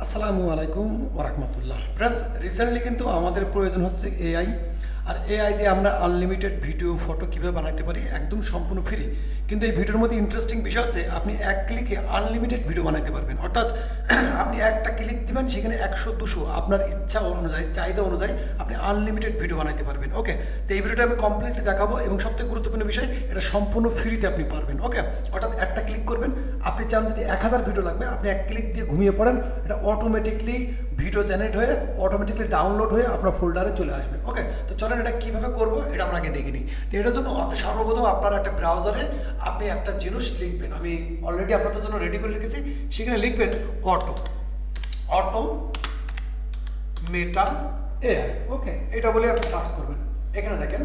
আসসালামু আলাইকুম ওরহমতুল্লাহ ফ্রেন্ডস, রিসেন্টলি কিন্তু আমাদের প্রয়োজন হচ্ছে এআই। আর এআই দিয়ে আমরা আনলিমিটেড ভিডিও ফটো কীভাবে বানাতে পারি একদম সম্পূর্ণ ফ্রি। কিন্তু এই ভিডিওর মধ্যে ইন্টারেস্টিং বিষয় আছে, আপনি এক ক্লিকে আনলিমিটেড ভিডিও বানাতে পারবেন। অর্থাৎ আপনি একটা ক্লিক দিবেন, সেখানে 100-200 আপনার ইচ্ছা অনুযায়ী, চাহিদা অনুযায়ী আপনি আনলিমিটেড ভিডিও বানাতে পারবেন। ওকে, তো এই ভিডিওটা আমি কমপ্লিটলি দেখাবো এবং সবথেকে গুরুত্বপূর্ণ বিষয়, এটা সম্পূর্ণ ফ্রিতে আপনি পারবেন। ওকে, অর্থাৎ একটা ক্লিক করবেন, আপনি চান যদি 1000 ভিডিও লাগবে, আপনি এক ক্লিক দিয়ে ঘুমিয়ে পড়েন, এটা অটোমেটিকলি ভিডিও জেনারেট হয়ে অটোমেটিকলি ডাউনলোড হয়ে আপনার ফোল্ডারে চলে আসবে। ওকে, তো চলেন এটা কীভাবে করবো এটা আমরা আগে দেখে নিই। তো এটার জন্য আপনি সর্বপ্রথম আপনার একটা ব্রাউজারে আপনি একটা জিনিস লিখবেন, আমি অলরেডি আপনাদের জন্য রেডি করে রেখেছি। সেখানে লিখবেন অটো মেটা এআই। ওকে, এটা বলে আপনি সার্চ করবেন। এখানে দেখেন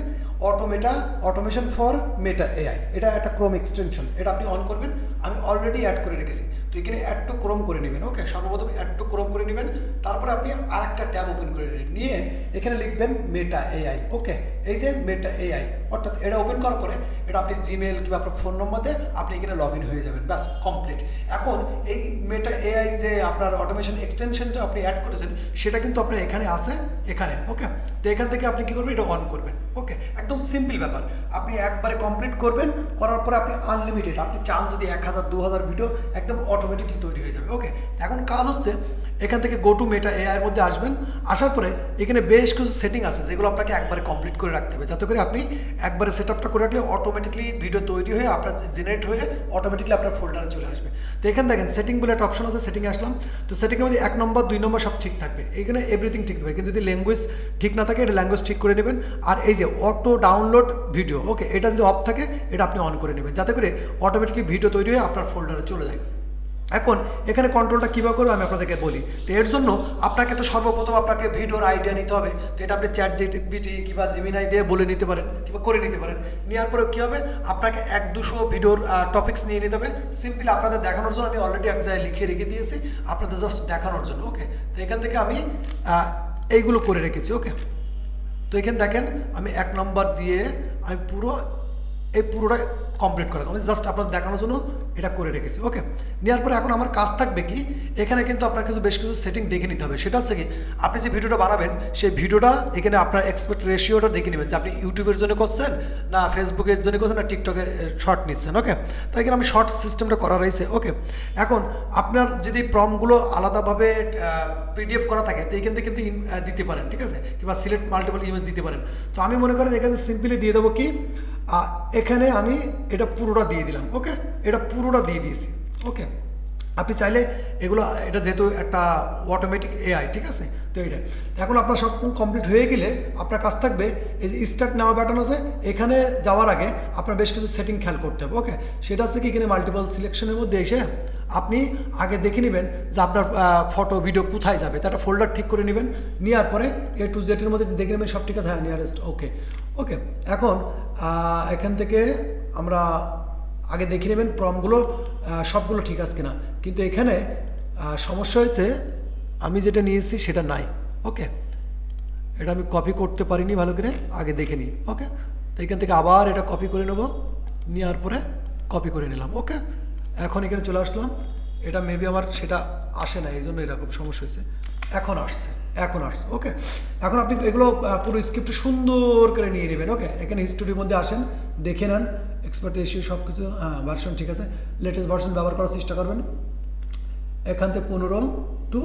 অটোমেশন ফর মেটা এআই, এটা একটা ক্রোম এক্সটেনশন, এটা আপনি অন করবেন। আমি অলরেডি অ্যাড করে রেখেছি, তো এখানে অ্যাড টু ক্রোম করে নেবেন। ওকে, সর্বপ্রথম অ্যাড টু ক্রোম করে নেবেন, তারপরে আপনি আরেকটা ট্যাব ওপেন করে নিয়ে এখানে লিখবেন মেটা এআই। ওকে, এই যে মেটা এআই, অর্থাৎ এটা ওপেন করার পরে এটা আপনি জিমেল কিংবা আপনার ফোন নম্বর দিয়ে আপনি এখানে লগ ইন হয়ে যাবেন, ব্যাস কমপ্লিট। এখন এই মেটা এআই যে আপনার অটোমেশন এক্সটেনশনটা আপনি অ্যাড করেছেন, সেটা কিন্তু আপনার এখানে আছে, এখানে। ওকে, তো এখান থেকে আপনি কী করবেন, এটা অন করবেন। ওকে, একদম সিম্পল ব্যাপার, আপনি একবারে কমপ্লিট করবেন, করার পরে আপনি আনলিমিটেড, আপনি চান যদি 1000-2000 ভিডিও একদম অটোমেটিকলি তৈরি হয়ে যাবে। ওকে, এখন কাজ হচ্ছে এখান থেকে গো টু মেটা এআইয়ের মধ্যে আসবেন। আসার পরে এখানে বেশ কিছু সেটিং আছে যেগুলো আপনাকে একবারে কমপ্লিট করে রাখতে হবে, যাতে করে আপনি একবারে সেট আপটা করে রাখলে অটোমেটিকলি ভিডিও তৈরি হয়ে আপনার জেনারেট হয়ে অটোমেটিকলি আপনার ফোল্ডারে চলে আসবে। তো এখানে দেখেন সেটিং বলে একটা অপশন আছে, সেটিংয়ে আসলাম। তো সেটিংয়ের মধ্যে 1 নম্বর 2 নম্বর সব ঠিক থাকবে, এখানে এভরিথিং ঠিক থাকবে। কিন্তু যদি ল্যাঙ্গুয়েজ ঠিক না থাকে, এটা ল্যাঙ্গুয়েজ ঠিক করে নেবেন। আর এই যে অটো ডাউনলোড ভিডিও, ওকে, এটা যদি অফ থাকে এটা আপনি অন করে নেবেন, যাতে করে অটোমেটিকলি ভিডিও তৈরি হয়ে আপনার ফোল্ডারে চলে যায়। এখন এখানে কন্ট্রোলটা কীভাবে করবো আমি আপনাদেরকে বলি। তো এর জন্য আপনাকে তো সর্বপ্রথম আপনাকে ভিডিওর আইডিয়া নিতে হবে। তো এটা আপনি চ্যাট জিপিটি কিংবা জিমিনাই দিয়ে বলে নিতে পারেন কিংবা করে নিতে পারেন। নেওয়ার পরে কী হবে, আপনাকে 100-200 ভিডিওর টপিক্স নিয়ে নিতে হবে। সিম্পলি আপনাদের দেখানোর জন্য আমি অলরেডি এক জায়গায় লিখে রেখে দিয়েছি, আপনাদের জাস্ট দেখানোর জন্য। ওকে, তো এখান থেকে আমি এইগুলো করে রেখেছি। ওকে, তো এখানে দেখেন আমি 1 নম্বর দিয়ে আমি পুরোটা কমপ্লিট করা, আমি জাস্ট আপনার দেখানোর জন্য এটা করে রেখেছি। ওকে, নেওয়ার পরে এখন আমার কাজ থাকবে কি, এখানে কিন্তু আপনার বেশ কিছু সেটিং দেখে নিতে হবে। সেটা হচ্ছে কি, আপনি যে ভিডিওটা বানাবেন সেই ভিডিওটা এখানে আপনার এক্সপেক্ট রেশিওটা দেখে নেবেন যে আপনি ইউটিউবের জন্য করছেন না ফেসবুকের জন্য করছেন না টিকটকের শর্ট নিচ্ছেন। ওকে, তো এখানে আমি শর্ট সিস্টেমটা করা রয়েছে। ওকে, এখন আপনার যদি প্রম্পটগুলো আলাদাভাবে পিডিএফ করা থাকে তো এখান থেকে কিন্তু দিতে পারেন, ঠিক আছে, কিংবা সিলেক্ট মাল্টিপল ইমেজ দিতে পারেন। তো আমি মনে করেন এখানে সিম্পলি দিয়ে দেবো কি, এখানে আমি এটা পুরোটা দিয়ে দিলাম। ওকে, এটা পুরোটা দিয়ে দিয়েছি। ওকে, আপনি চাইলে এগুলো, এটা যেহেতু একটা অটোমেটিক এআই, ঠিক আছে, তো এইটা এখন আপনার সব কমপ্লিট হয়ে গেলে আপনার কাজ থাকবে এই যে স্টার্ট নেওয়া বাটন আছে, এখানে যাওয়ার আগে আপনার বেশ কিছু সেটিং খেয়াল করতে হবে। ওকে, সেটা হচ্ছে কি, এখানে মাল্টিপল সিলেকশনের মধ্যে এসে আপনি আগে দেখে নেবেন যে আপনার ফটো ভিডিও কোথায় যাবে, তো একটা ফোল্ডার ঠিক করে নেবেন। নেওয়ার পরে A to Z মধ্যে দেখে নেবেন সব ঠিক আছে, হ্যাঁ নিয়ারেস্ট। ওকে, ওকে, এখন এখান থেকে আমরা আগে দেখে নেবেন প্রম্পটগুলো সবগুলো ঠিক আছে কিনা। কিন্তু এখানে সমস্যা হয়েছে, আমি যেটা নিয়েছি সেটা নাই। ওকে, এটা আমি কপি করতে পারিনি ভালো করে, আগে দেখে নিই। ওকে, তো এখান থেকে আবার এটা কপি করে নেব, নেওয়ার পরে কপি করে নিলাম। ওকে, এখন এখানে চলে আসলাম, এটা মেবি আমার সেটা আসে না, এই জন্য এরকম সমস্যা হয়েছে। এখন আসছে। ওকে, এখন আপনি এগুলো পুরো স্ক্রিপ্টে সুন্দর করে নিয়ে নেবেন। ওকে, এখানে হিস্টোরির মধ্যে আসেন, দেখে নেন এক্সপার্ট রেশিও সব কিছু, ভার্সন ঠিক আছে, লেটেস্ট ভার্সন ব্যবহার করার চেষ্টা করবেন। এখান থেকে 15 টু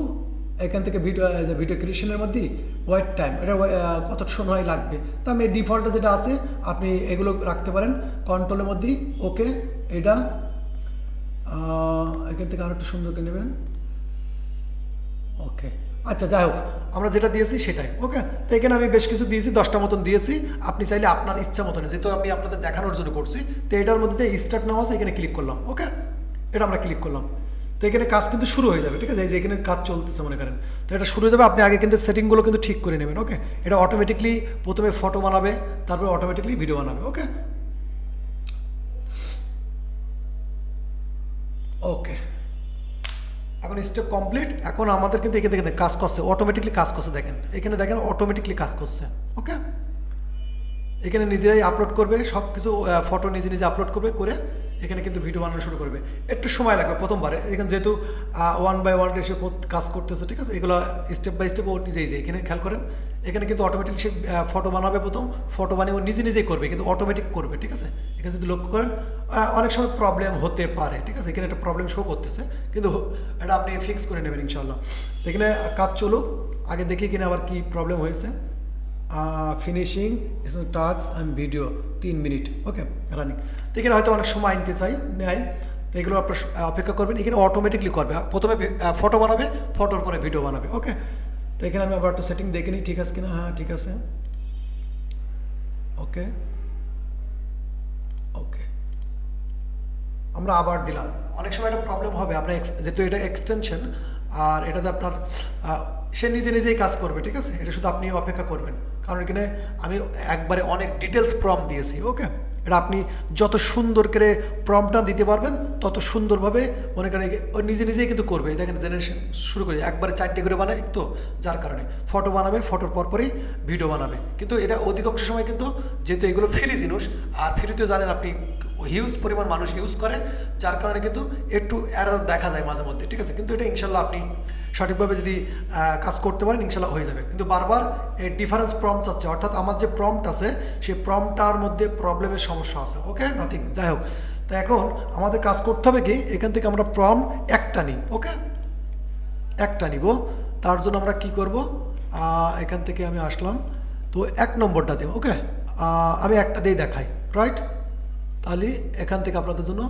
এখান থেকে ভিডিও ক্রিয়েশনের মধ্যে ওয়েট টাইম, এটা কত সময় লাগবে, তো আমি ডিফল্টে যেটা আছে আপনি এগুলো রাখতে পারেন কন্ট্রোলের মধ্যেই। ওকে, এটা এখান থেকে আরও একটু সুন্দর করে নেবেন। ওকে, আচ্ছা, যাই হোক আমরা যেটা দিয়েছি সেটাই। ওকে, তো এখানে আমি বেশ কিছু দিয়েছি, 10টা মতন দিয়েছি। আপনি চাইলে আপনার ইচ্ছা মতন, যেহেতু আমি আপনাদের দেখানোর জন্য করছি, তো এটার মধ্যে স্টার্ট নাও আছে, এখানে ক্লিক করলাম। ওকে, এটা আমরা ক্লিক করলাম, তো এখানে কাজ কিন্তু শুরু হয়ে যাবে, ঠিক আছে, এই যে এখানে কাজ চলতেছে মনে করেন, তো এটা শুরু হয়ে যাবে। আপনি আগে কিন্তু সেটিংগুলো কিন্তু ঠিক করে নেবেন। ওকে, এটা অটোমেটিকলি প্রথমে ফটো বানাবে, তারপরে অটোমেটিকলি ভিডিও বানাবে। ওকে, ওকে, এখন স্টেপ কমপ্লিট। এখন আমাদের কিন্তু এখানে দেখেন কাজ করছে, অটোমেটিকলি কাজ করছে, দেখেন এখানে দেখেন অটোমেটিকলি কাজ করছে। ওকে, এখানে নিজেরাই আপলোড করবে সব কিছু, ফটো নিজে আপলোড করবে, করে এখানে কিন্তু ভিডিও বানানো শুরু করবে। একটু সময় লাগবে প্রথমবারে, এখানে যেহেতু 1 বাই 1 এসে কাজ করতেছে, ঠিক আছে, এগুলো স্টেপ বাই স্টেপ ও নিজেই যে এখানে খেয়াল করেন, এখানে কিন্তু অটোমেটিক সে ফটো বানাবে, প্রথম ফটো বানিয়ে ও নিজেই করবে, কিন্তু অটোমেটিক করবে, ঠিক আছে। এখানে যদি লক্ষ্য করেন অনেক সময় প্রবলেম হতে পারে, ঠিক আছে, এখানে একটা প্রবলেম শো করতেছে, কিন্তু এটা আপনি ফিক্স করে নেবেন ইনশাল্লাহ। এখানে কাজ চলুক, আগে দেখি কিনা আবার কি প্রবলেম হয়েছে। Finishing task and video 3 minute, okay, running. তো এখানে হয়তো অনেক সময় নিতে নেয়, তো এগুলো আপনার অপেক্ষা করবেন। এখানে অটোমেটিকলি করবে, প্রথমে ফটো বানাবে, ফটোর পরে ভিডিও বানাবে, ওকে। তো এখানে আমি আবার একটু সেটিং দেখে নিই ঠিক আছে কিনা। হ্যাঁ ঠিক আছে, ওকে ওকে, আমরা আবার দিলাম। অনেক সময় একটা প্রবলেম হবে আপনার, যেহেতু এটা এক্সটেনশন আর এটাতে আপনার সে নিজেই কাজ করবে, ঠিক আছে, এটা শুধু আপনি অপেক্ষা করবেন, কারণ এখানে আমি একবারে অনেক ডিটেলস প্রম্পট দিয়েছি, ওকে। এটা আপনি যত সুন্দর করে প্রম্পটটা দিতে পারবেন তত সুন্দরভাবে মনে করেন ও নিজেই কিন্তু করবে। দেখেন জেনারেশন শুরু করে একবারে 4টে করে বানায়, তো যার কারণে ফটো বানাবে, ফটোর পরপরই ভিডিও বানাবে। কিন্তু এটা অধিকাংশ সময় কিন্তু যেহেতু এগুলো ফ্রি জিনিস, আর ফ্রিতেও জানেন আপনি হিউজ পরিমাণ মানুষ ইউজ করে, যার কারণে কিন্তু একটু এরর দেখা যায় মাঝে মধ্যে, ঠিক আছে। কিন্তু এটা ইনশাল্লাহ আপনি সঠিকভাবে যদি কাজ করতে পারেন ইনশাল্লাহ হয়ে যাবে। কিন্তু বারবার এই ডিফারেন্স প্রম্পটস আছে, অর্থাৎ আমার যে প্রম্পট আছে সেই প্রম্পটটার মধ্যে প্রবলেমের সমস্যা আছে, ওকে, নাথিং, যাই হোক। তো এখন আমাদের কাজ করতে হবে কি, এখান থেকে আমরা প্রম্পট একটা নিই, ওকে, একটা নিব। তার জন্য আমরা কি করব, এখান থেকে আমি আসলাম, তো 1 নম্বরটা দেব, ওকে, আমি একটা দিয়ে দেখাই, রাইট, তাহলে এখান থেকে আপনাদের জন্য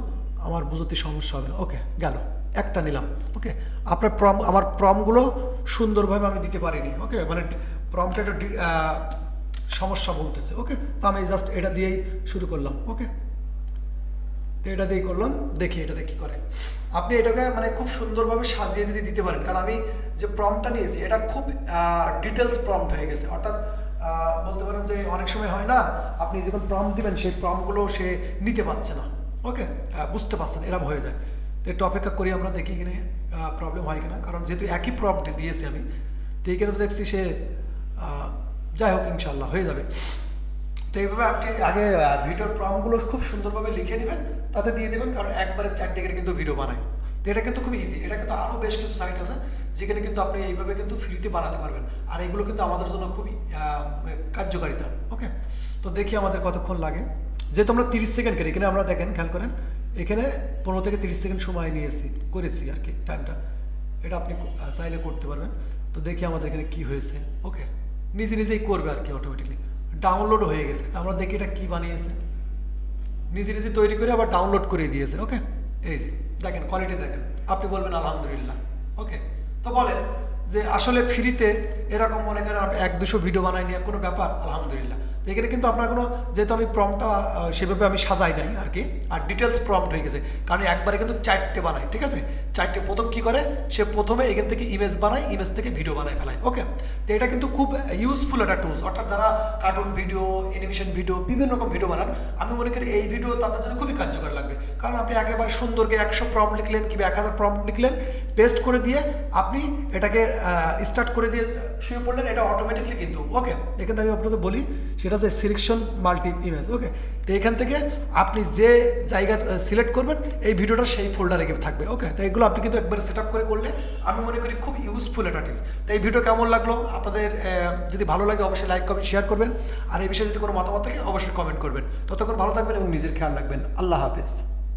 আমার বুঝতে সমস্যা হবে না, ওকে, গেল, একটা নিলাম, ওকে। আপনার আমার প্রমগুলো সুন্দরভাবে আমি দিতে পারিনি, ওকে, মানে প্রমটা একটা সমস্যা বলতেছে, ওকে। তো আমি জাস্ট এটা দিয়েই শুরু করলাম, ওকে, তো এটা দিয়েই করলাম, দেখি এটাতে কী করে। আপনি এটাকে মানে খুব সুন্দরভাবে সাজিয়ে যদি দিতে পারেন, কারণ আমি যে প্রম্পটটা নিয়েছি এটা খুব ডিটেলস প্রম্পট হয়ে গেছে, অর্থাৎ বলতে পারেন যে অনেক সময় হয় না, আপনি যখন প্রম্পট দিবেন সেই প্রম্পটগুলো সে নিতে পারছে না, ওকে, বুঝতে পারছেন, এরকম হয়ে যায়। তো একটু অপেক্ষা করি আমরা, দেখি কিনে প্রবলেম হয় কিনা, কারণ যেহেতু একই প্রম্পট দিয়েছি আমি, তো এইখানে তো দেখছি সে যাই হোক ইনশাল্লাহ হয়ে যাবে। তো এইভাবে আপনি আগে ভিডিওর প্রম্পটগুলো খুব সুন্দরভাবে লিখে নেবেন, তাতে দিয়ে দেবেন, কারণ একবারে 4 করে কিন্তু ভিডিও বানায়। তো এটা কিন্তু খুব ইজি, এটা কিন্তু আরও বেশ কিছু সাইট আছে যেখানে কিন্তু আপনি এইভাবে কিন্তু ফ্রিতে বানাতে পারবেন, আর এগুলো কিন্তু আমাদের জন্য খুবই কার্যকারিতা, ওকে। তো দেখি আমাদের কতক্ষণ লাগে, যেহেতু আমরা 30 সেকেন্ড করি, এখানে আমরা দেখেন খেয়াল করেন, এখানে 15 থেকে 30 সেকেন্ড সময় করেছি আর কি টাইমটা, এটা আপনি চাইলে করতে পারবেন। তো দেখি আমাদের এখানে কি হয়েছে, ওকে, নিজেই করবে আর কি, অটোমেটিকলি ডাউনলোড হয়ে গেছে। তো আমরা দেখি এটা কী বানিয়েছে, নিজে তৈরি করে আবার ডাউনলোড করে দিয়েছে, ওকে। এই যে দেখেন কোয়ালিটি দেখেন, আপনি বলবেন আলহামদুলিল্লাহ, ওকে। তো বলেন যে আসলে ফ্রিতে এরকম মনে করেন 1-200 ভিডিও বানাই নিয়ে কোনো ব্যাপার, আলহামদুলিল্লাহ। তো এখানে কিন্তু আপনার কোনো, যেহেতু আমি প্রম্পটটা সেভাবে আমি সাজাই নাই আর কি, আর ডিটেলস প্রম্পট হয়ে গেছে, কারণ একবারে কিন্তু 4টে বানাই, ঠিক আছে, 4টে। প্রথম কী করে, সে প্রথমে এখান থেকে ইমেজ বানায়, ইমেজ থেকে ভিডিও বানায় ফেলায়, ওকে। তো এটা কিন্তু খুব ইউজফুল একটা টুলস, অর্থাৎ যারা কার্টুন ভিডিও, অ্যানিমেশন ভিডিও, বিভিন্ন রকম ভিডিও বানান, আমি মনে করি এই ভিডিও তাদের জন্য খুবই কার্যকর লাগবে। কারণ আপনি একেবারে সুন্দরকে 100 প্রম্পট লিখলেন কিংবা 1000 প্রম্পট লিখলেন, পেস্ট করে দিয়ে আপনি এটাকে স্টার্ট করে দিয়ে শুয়ে পড়লেন, এটা অটোমেটিকলি কিন্তু, ওকে। এখানে আমি আপনাদের বলি সেটা হচ্ছে সিলেকশন মাল্টি ইমেজ, ওকে। তো এখান থেকে আপনি যে জায়গা সিলেক্ট করবেন এই ভিডিওটা সেই ফোল্ডারে থাকবে, ওকে। তো এগুলো আপনি কিন্তু একবার সেট আপ করে করলে আমি মনে করি খুব ইউজফুল একটা টিপস। তো এই ভিডিও কেমন লাগলো আপনাদের, যদি ভালো লাগে অবশ্যই লাইক কমেন্ট শেয়ার করবেন, আর এই বিষয়ে যদি কোনো মতামত থাকে অবশ্যই কমেন্ট করবেন। ততক্ষণ ভালো থাকবেন এবং নিজের খেয়াল রাখবেন। আল্লাহ হাফেজ।